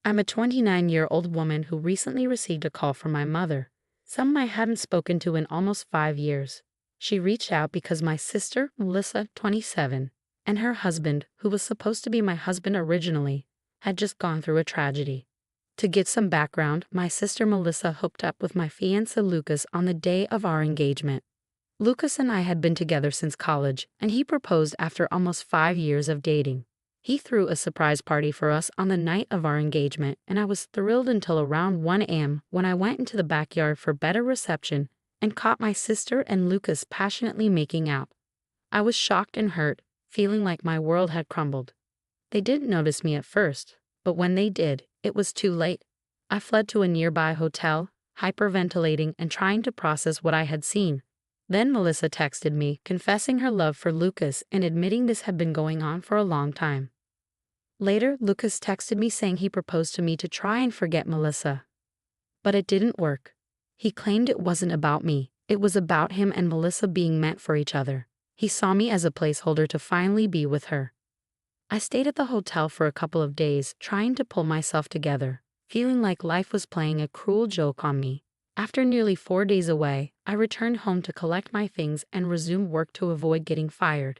I'm a 29-year-old woman who recently received a call from my mother, someone I hadn't spoken to in almost 5 years. She reached out because my sister, Melissa, 27, and her husband, who was supposed to be my husband originally, had just gone through a tragedy. To give some background, my sister Melissa hooked up with my fiancé Lucas on the day of our engagement. Lucas and I had been together since college, and he proposed after almost 5 years of dating. He threw a surprise party for us on the night of our engagement, and I was thrilled until around 1 a.m. when I went into the backyard for better reception and caught my sister and Lucas passionately making out. I was shocked and hurt, feeling like my world had crumbled. They didn't notice me at first, but when they did, it was too late. I fled to a nearby hotel, hyperventilating and trying to process what I had seen. Then Melissa texted me, confessing her love for Lucas and admitting this had been going on for a long time. Later, Lucas texted me saying he proposed to me to try and forget Melissa. But it didn't work. He claimed it wasn't about me, it was about him and Melissa being meant for each other. He saw me as a placeholder to finally be with her. I stayed at the hotel for a couple of days, trying to pull myself together, feeling like life was playing a cruel joke on me. After nearly 4 days away, I returned home to collect my things and resume work to avoid getting fired.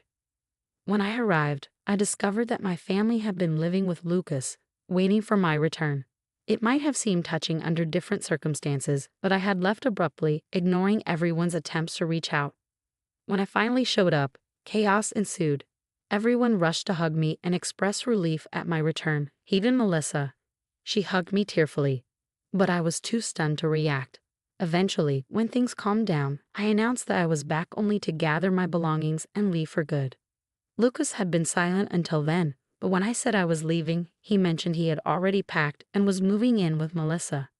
When I arrived, I discovered that my family had been living with Lucas, waiting for my return. It might have seemed touching under different circumstances, but I had left abruptly, ignoring everyone's attempts to reach out. When I finally showed up, chaos ensued. Everyone rushed to hug me and express relief at my return, even Melissa. She hugged me tearfully, but I was too stunned to react. Eventually, when things calmed down, I announced that I was back only to gather my belongings and leave for good. Lucas had been silent until then, but when I said I was leaving, he mentioned he had already packed and was moving in with Melissa.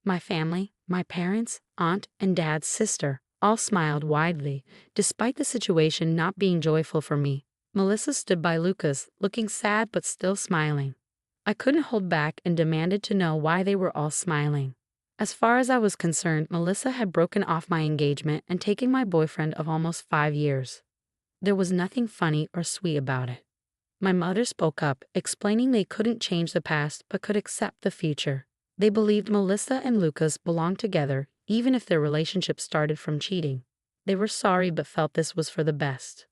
My family, my parents, aunt, and dad's sister, all smiled widely, despite the situation not being joyful for me. Melissa stood by Lucas, looking sad but still smiling. I couldn't hold back and demanded to know why they were all smiling. As far as I was concerned, Melissa had broken off my engagement and taken my boyfriend of almost 5 years. There was nothing funny or sweet about it. My mother spoke up, explaining they couldn't change the past but could accept the future. They believed Melissa and Lucas belonged together, even if their relationship started from cheating. They were sorry but felt this was for the best.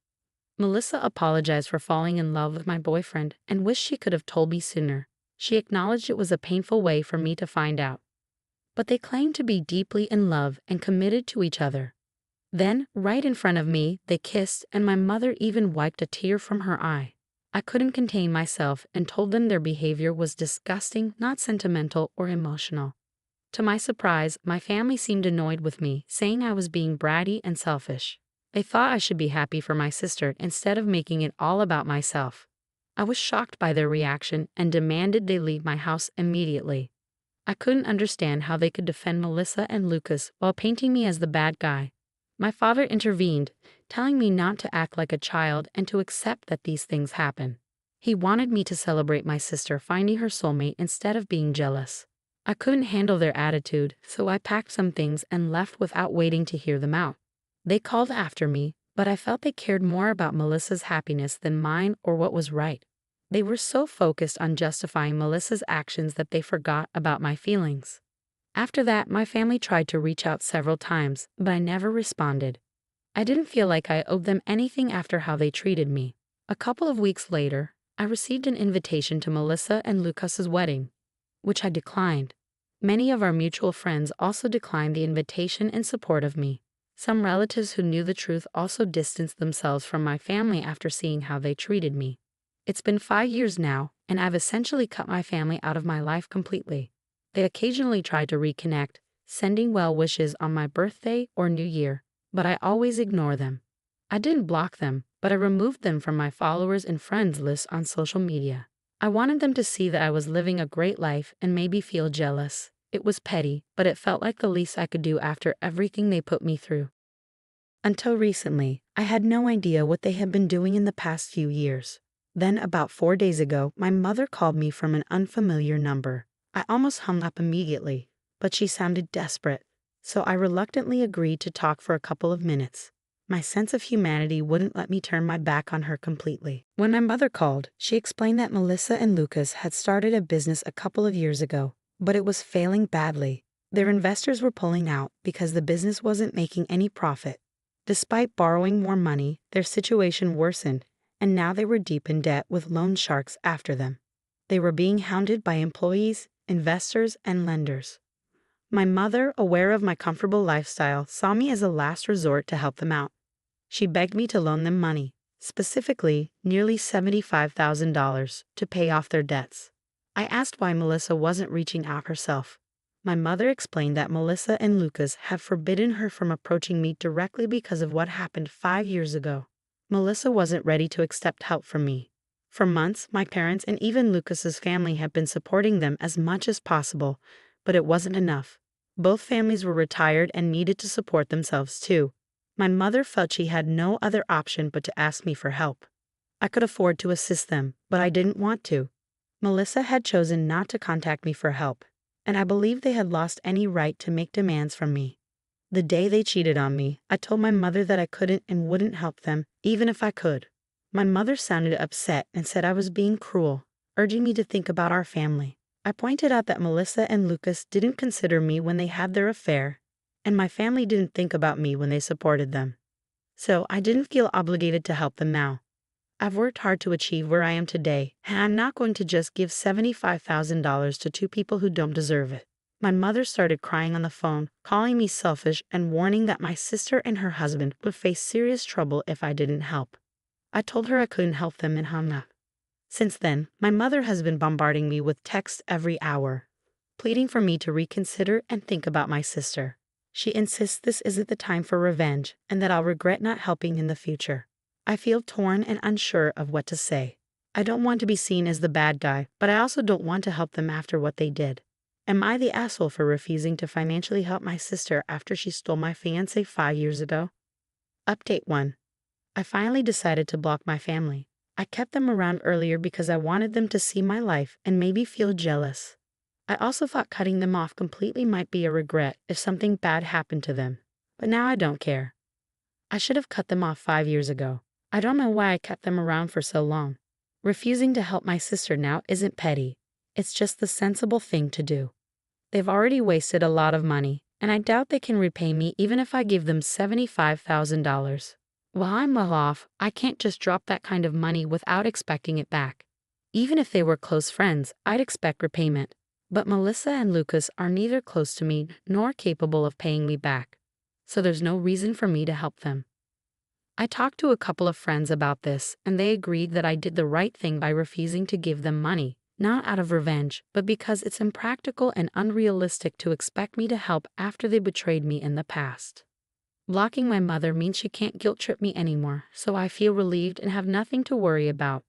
Melissa apologized for falling in love with my boyfriend and wished she could have told me sooner. She acknowledged it was a painful way for me to find out. But they claimed to be deeply in love and committed to each other. Then, right in front of me, they kissed, and my mother even wiped a tear from her eye. I couldn't contain myself and told them their behavior was disgusting, not sentimental or emotional. To my surprise, my family seemed annoyed with me, saying I was being bratty and selfish. They thought I should be happy for my sister instead of making it all about myself. I was shocked by their reaction and demanded they leave my house immediately. I couldn't understand how they could defend Melissa and Lucas while painting me as the bad guy. My father intervened, telling me not to act like a child and to accept that these things happen. He wanted me to celebrate my sister finding her soulmate instead of being jealous. I couldn't handle their attitude, so I packed some things and left without waiting to hear them out. They called after me, but I felt they cared more about Melissa's happiness than mine or what was right. They were so focused on justifying Melissa's actions that they forgot about my feelings. After that, my family tried to reach out several times, but I never responded. I didn't feel like I owed them anything after how they treated me. A couple of weeks later, I received an invitation to Melissa and Lucas's wedding, which I declined. Many of our mutual friends also declined the invitation in support of me. Some relatives who knew the truth also distanced themselves from my family after seeing how they treated me. It's been 5 years now, and I've essentially cut my family out of my life completely. They occasionally try to reconnect, sending well wishes on my birthday or New Year, but I always ignore them. I didn't block them, but I removed them from my followers and friends list on social media. I wanted them to see that I was living a great life and maybe feel jealous. It was petty, but it felt like the least I could do after everything they put me through. Until recently, I had no idea what they had been doing in the past few years. Then, about 4 days ago, my mother called me from an unfamiliar number. I almost hung up immediately, but she sounded desperate, so I reluctantly agreed to talk for a couple of minutes. my sense of humanity wouldn't let me turn my back on her completely. When my mother called, she explained that Melissa and Lucas had started a business a couple of years ago, but it was failing badly. Their investors were pulling out because the business wasn't making any profit. Despite borrowing more money, their situation worsened, and now they were deep in debt with loan sharks after them. They were being hounded by employees, investors, and lenders. My mother, aware of my comfortable lifestyle, saw me as a last resort to help them out. She begged me to loan them money, specifically nearly $75,000, to pay off their debts. I asked why Melissa wasn't reaching out herself. My mother explained that Melissa and Lucas have forbidden her from approaching me directly because of what happened 5 years ago. Melissa wasn't ready to accept help from me. For months, my parents and even Lucas's family have been supporting them as much as possible, but it wasn't enough. Both families were retired and needed to support themselves too. My mother felt she had no other option but to ask me for help. I could afford to assist them, but I didn't want to. Melissa had chosen not to contact me for help, and I believed they had lost any right to make demands from me. The day they cheated on me, I told my mother that I couldn't and wouldn't help them, even if I could. My mother sounded upset and said I was being cruel, urging me to think about our family. I pointed out that Melissa and Lucas didn't consider me when they had their affair, and my family didn't think about me when they supported them. So I didn't feel obligated to help them now. I've worked hard to achieve where I am today, and I'm not going to just give $75,000 to two people who don't deserve it. My mother started crying on the phone, calling me selfish and warning that my sister and her husband would face serious trouble if I didn't help. I told her I couldn't help them and hung up. Since then, my mother has been bombarding me with texts every hour, pleading for me to reconsider and think about my sister. She insists this isn't the time for revenge and that I'll regret not helping in the future. I feel torn and unsure of what to say. I don't want to be seen as the bad guy, but I also don't want to help them after what they did. Am I the asshole for refusing to financially help my sister after she stole my fiancé 5 years ago? Update 1. I finally decided to block my family. I kept them around earlier because I wanted them to see my life and maybe feel jealous. I also thought cutting them off completely might be a regret if something bad happened to them, but now I don't care. I should have cut them off 5 years ago. I don't know why I kept them around for so long. Refusing to help my sister now isn't petty. It's just the sensible thing to do. They've already wasted a lot of money, and I doubt they can repay me even if I give them $75,000. While I'm well off, I can't just drop that kind of money without expecting it back. Even if they were close friends, I'd expect repayment. But Melissa and Lucas are neither close to me nor capable of paying me back, so there's no reason for me to help them. I talked to a couple of friends about this, and they agreed that I did the right thing by refusing to give them money, not out of revenge, but because it's impractical and unrealistic to expect me to help after they betrayed me in the past. Blocking my mother means she can't guilt-trip me anymore, so I feel relieved and have nothing to worry about.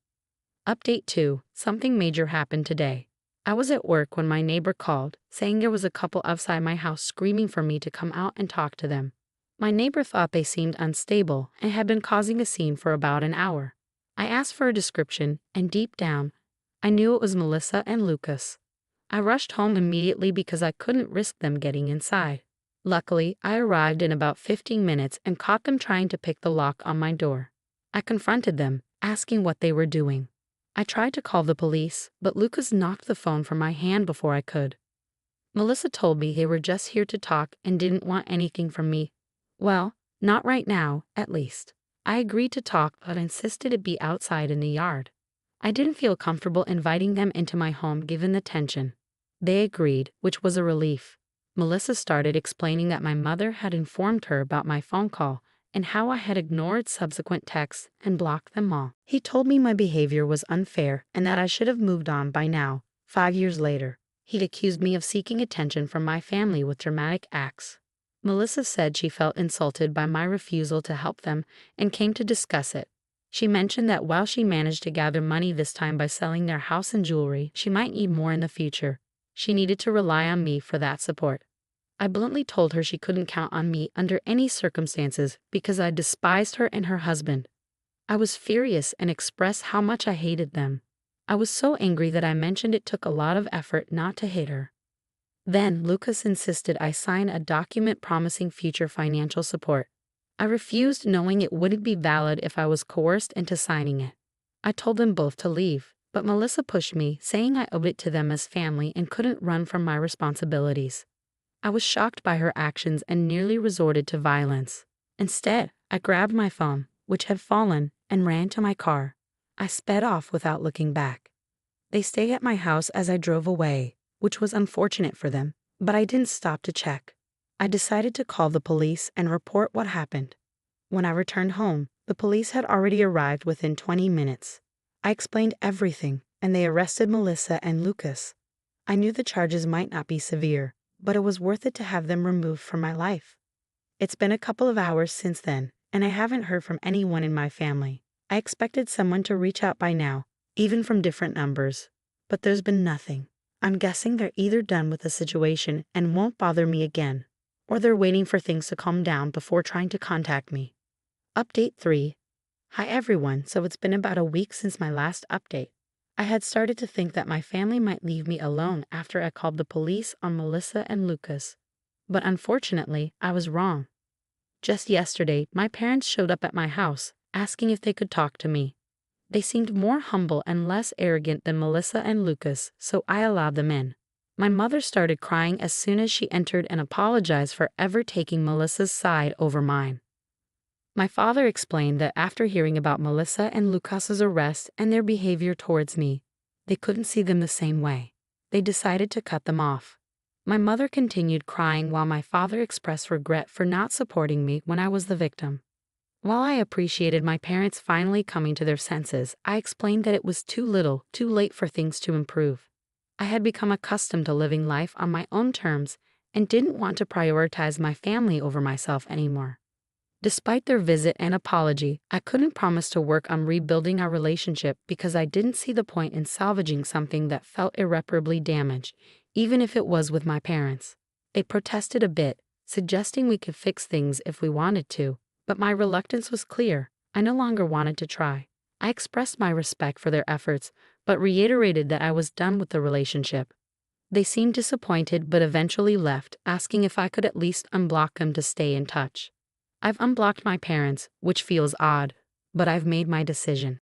Update 2. Something major happened today. I was at work when my neighbor called, saying there was a couple outside my house screaming for me to come out and talk to them. My neighbor thought they seemed unstable and had been causing a scene for about an hour. I asked for a description, and deep down, I knew it was Melissa and Lucas. I rushed home immediately because I couldn't risk them getting inside. Luckily, I arrived in about 15 minutes and caught them trying to pick the lock on my door. I confronted them, asking what they were doing. I tried to call the police, but Lucas knocked the phone from my hand before I could. Melissa told me they were just here to talk and didn't want anything from me. Well, not right now, at least. I agreed to talk but insisted it be outside in the yard. I didn't feel comfortable inviting them into my home given the tension. They agreed, which was a relief. Melissa started explaining that my mother had informed her about my phone call and how I had ignored subsequent texts and blocked them all. He told me my behavior was unfair and that I should have moved on by now, 5 years later. He'd accused me of seeking attention from my family with dramatic acts. Melissa said she felt insulted by my refusal to help them and came to discuss it. She mentioned that while she managed to gather money this time by selling their house and jewelry, she might need more in the future. She needed to rely on me for that support. I bluntly told her she couldn't count on me under any circumstances because I despised her and her husband. I was furious and expressed how much I hated them. I was so angry that I mentioned it took a lot of effort not to hit her. Then Lucas insisted I sign a document promising future financial support. I refused, knowing it wouldn't be valid if I was coerced into signing it. I told them both to leave, but Melissa pushed me, saying I owed it to them as family and couldn't run from my responsibilities. I was shocked by her actions and nearly resorted to violence. Instead, I grabbed my phone, which had fallen, and ran to my car. I sped off without looking back. They stayed at my house as I drove away, which was unfortunate for them, but I didn't stop to check. I decided to call the police and report what happened. When I returned home, the police had already arrived within 20 minutes. I explained everything, and they arrested Melissa and Lucas. I knew the charges might not be severe, but it was worth it to have them removed from my life. It's been a couple of hours since then, and I haven't heard from anyone in my family. I expected someone to reach out by now, even from different numbers. But there's been nothing. I'm guessing they're either done with the situation and won't bother me again, or they're waiting for things to calm down before trying to contact me. Update 3. Hi everyone, so it's been about a week since my last update. I had started to think that my family might leave me alone after I called the police on Melissa and Lucas. But unfortunately, I was wrong. Just yesterday, my parents showed up at my house, asking if they could talk to me. They seemed more humble and less arrogant than Melissa and Lucas, so I allowed them in. My mother started crying as soon as she entered and apologized for ever taking Melissa's side over mine. My father explained that after hearing about Melissa and Lucas's arrest and their behavior towards me, they couldn't see them the same way. They decided to cut them off. My mother continued crying while my father expressed regret for not supporting me when I was the victim. While I appreciated my parents finally coming to their senses, I explained that it was too little, too late for things to improve. I had become accustomed to living life on my own terms and didn't want to prioritize my family over myself anymore. Despite their visit and apology, I couldn't promise to work on rebuilding our relationship because I didn't see the point in salvaging something that felt irreparably damaged, even if it was with my parents. They protested a bit, suggesting we could fix things if we wanted to, but my reluctance was clear. I no longer wanted to try. I expressed my respect for their efforts, but reiterated that I was done with the relationship. They seemed disappointed but eventually left, asking if I could at least unblock them to stay in touch. I've unblocked my parents, which feels odd, but I've made my decision.